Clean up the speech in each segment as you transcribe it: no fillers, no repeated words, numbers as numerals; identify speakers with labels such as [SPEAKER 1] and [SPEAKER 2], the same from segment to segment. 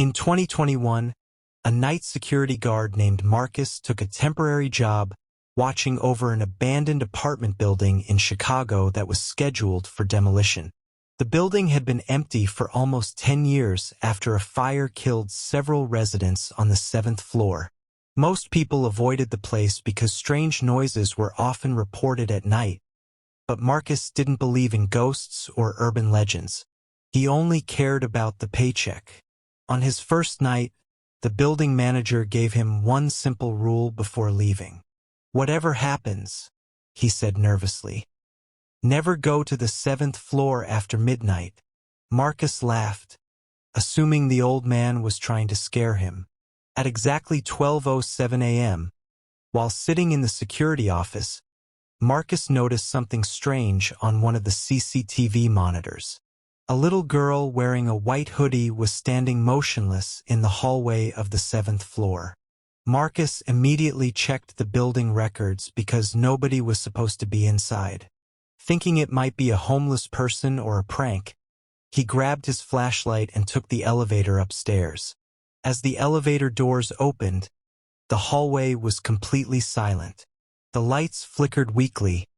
[SPEAKER 1] In 2021, a night security guard named Marcus took a temporary job watching over an abandoned apartment building in Chicago that was scheduled for demolition. The building had been empty for almost 10 years after a fire killed several residents on the 7th floor. Most people avoided the place because strange noises were often reported at night, but Marcus didn't believe in ghosts or urban legends. He only cared about the paycheck. On his first night, the building manager gave him one simple rule before leaving. "Whatever happens," he said nervously, "never go to the 7th floor after midnight." Marcus laughed, assuming the old man was trying to scare him. At exactly 12:07 a.m., while sitting in the security office, Marcus noticed something strange on one of the CCTV monitors. A little girl wearing a white hoodie was standing motionless in the hallway of the 7th floor. Marcus immediately checked the building records because nobody was supposed to be inside. Thinking it might be a homeless person or a prank, he grabbed his flashlight and took the elevator upstairs. As the elevator doors opened, the hallway was completely silent. The lights flickered weakly,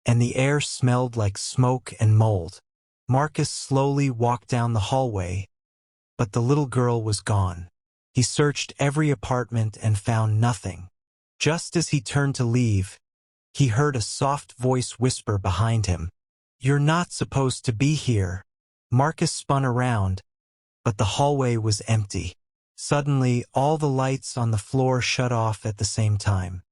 [SPEAKER 1] and the air smelled like smoke and mold. Marcus slowly walked down the hallway, but the little girl was gone. He searched every apartment and found nothing. Just as he turned to leave, he heard a soft voice whisper behind him, "You're not supposed to be here." Marcus spun around, but the hallway was empty. Suddenly, all the lights on the floor shut off at the same time.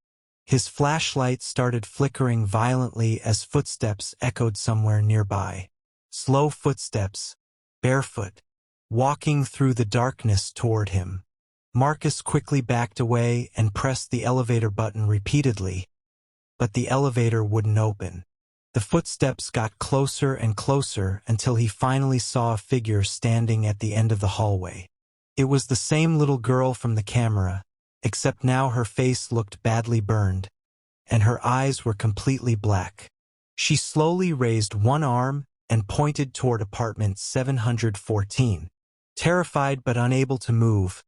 [SPEAKER 1] His flashlight started flickering violently as footsteps echoed somewhere nearby. Slow footsteps, barefoot, walking through the darkness toward him. Marcus quickly backed away and pressed the elevator button repeatedly, but the elevator wouldn't open. The footsteps got closer and closer until he finally saw a figure standing at the end of the hallway. It was the same little girl from the camera, except now her face looked badly burned, and her eyes were completely black. She slowly raised one arm and pointed toward apartment 714. Terrified but unable to move,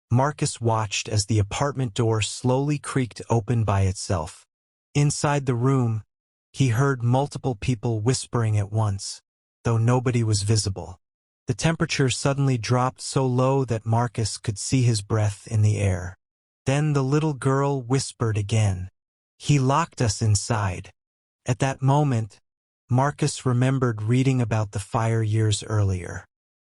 [SPEAKER 1] Marcus watched as the apartment door slowly creaked open by itself. Inside the room, he heard multiple people whispering at once, though nobody was visible. The temperature suddenly dropped so low that Marcus could see his breath in the air. Then the little girl whispered again, "He locked us inside." At that moment, Marcus remembered reading about the fire years earlier.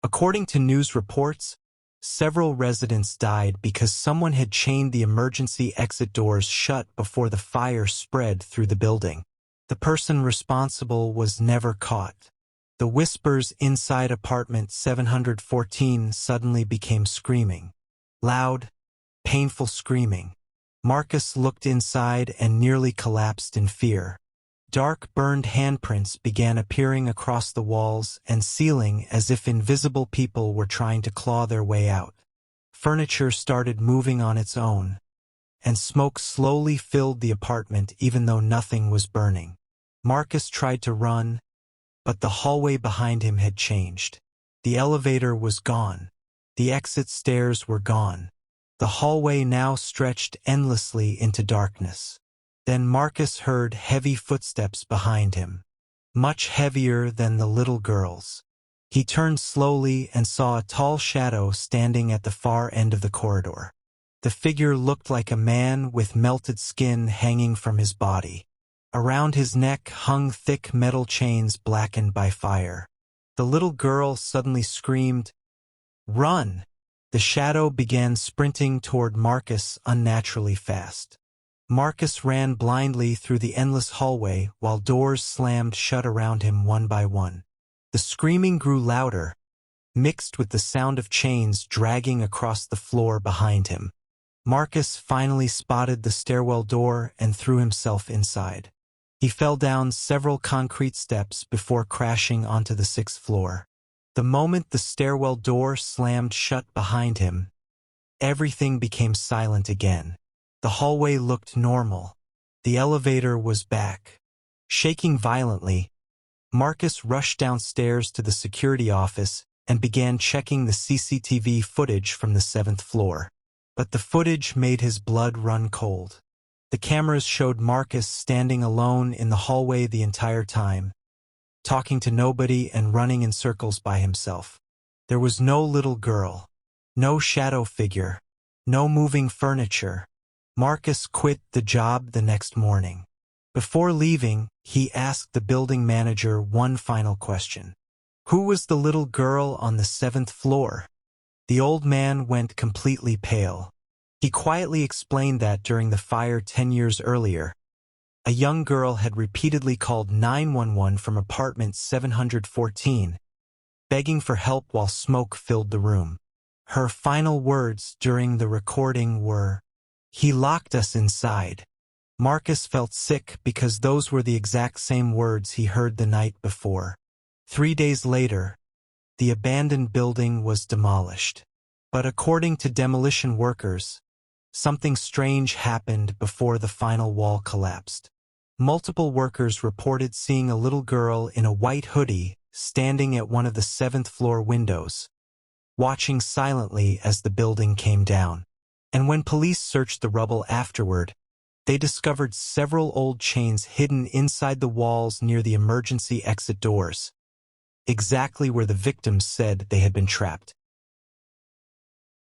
[SPEAKER 1] According to news reports, several residents died because someone had chained the emergency exit doors shut before the fire spread through the building. The person responsible was never caught. The whispers inside apartment 714 suddenly became screaming. Loud, painful screaming. Marcus looked inside and nearly collapsed in fear. Dark, burned handprints began appearing across the walls and ceiling as if invisible people were trying to claw their way out. Furniture started moving on its own, and smoke slowly filled the apartment even though nothing was burning. Marcus tried to run, but the hallway behind him had changed. The elevator was gone. The exit stairs were gone. The hallway now stretched endlessly into darkness. Then Marcus heard heavy footsteps behind him, much heavier than the little girl's. He turned slowly and saw a tall shadow standing at the far end of the corridor. The figure looked like a man with melted skin hanging from his body. Around his neck hung thick metal chains blackened by fire. The little girl suddenly screamed, "Run!" The shadow began sprinting toward Marcus unnaturally fast. Marcus ran blindly through the endless hallway while doors slammed shut around him one by one. The screaming grew louder, mixed with the sound of chains dragging across the floor behind him. Marcus finally spotted the stairwell door and threw himself inside. He fell down several concrete steps before crashing onto the 6th floor. The moment the stairwell door slammed shut behind him, everything became silent again. The hallway looked normal. The elevator was back. Shaking violently, Marcus rushed downstairs to the security office and began checking the CCTV footage from the 7th floor. But the footage made his blood run cold. The cameras showed Marcus standing alone in the hallway the entire time, talking to nobody and running in circles by himself. There was no little girl, no shadow figure, no moving furniture. Marcus quit the job the next morning. Before leaving, he asked the building manager one final question. Who was the little girl on the 7th floor? The old man went completely pale. He quietly explained that during the fire 10 years earlier, a young girl had repeatedly called 911 from apartment 714, begging for help while smoke filled the room. Her final words during the recording were, "He locked us inside." Marcus felt sick because those were the exact same words he heard the night before. 3 days later, the abandoned building was demolished. But according to demolition workers, something strange happened before the final wall collapsed. Multiple workers reported seeing a little girl in a white hoodie standing at one of the 7th floor windows, watching silently as the building came down. And when police searched the rubble afterward, they discovered several old chains hidden inside the walls near the emergency exit doors, exactly where the victims said they had been trapped.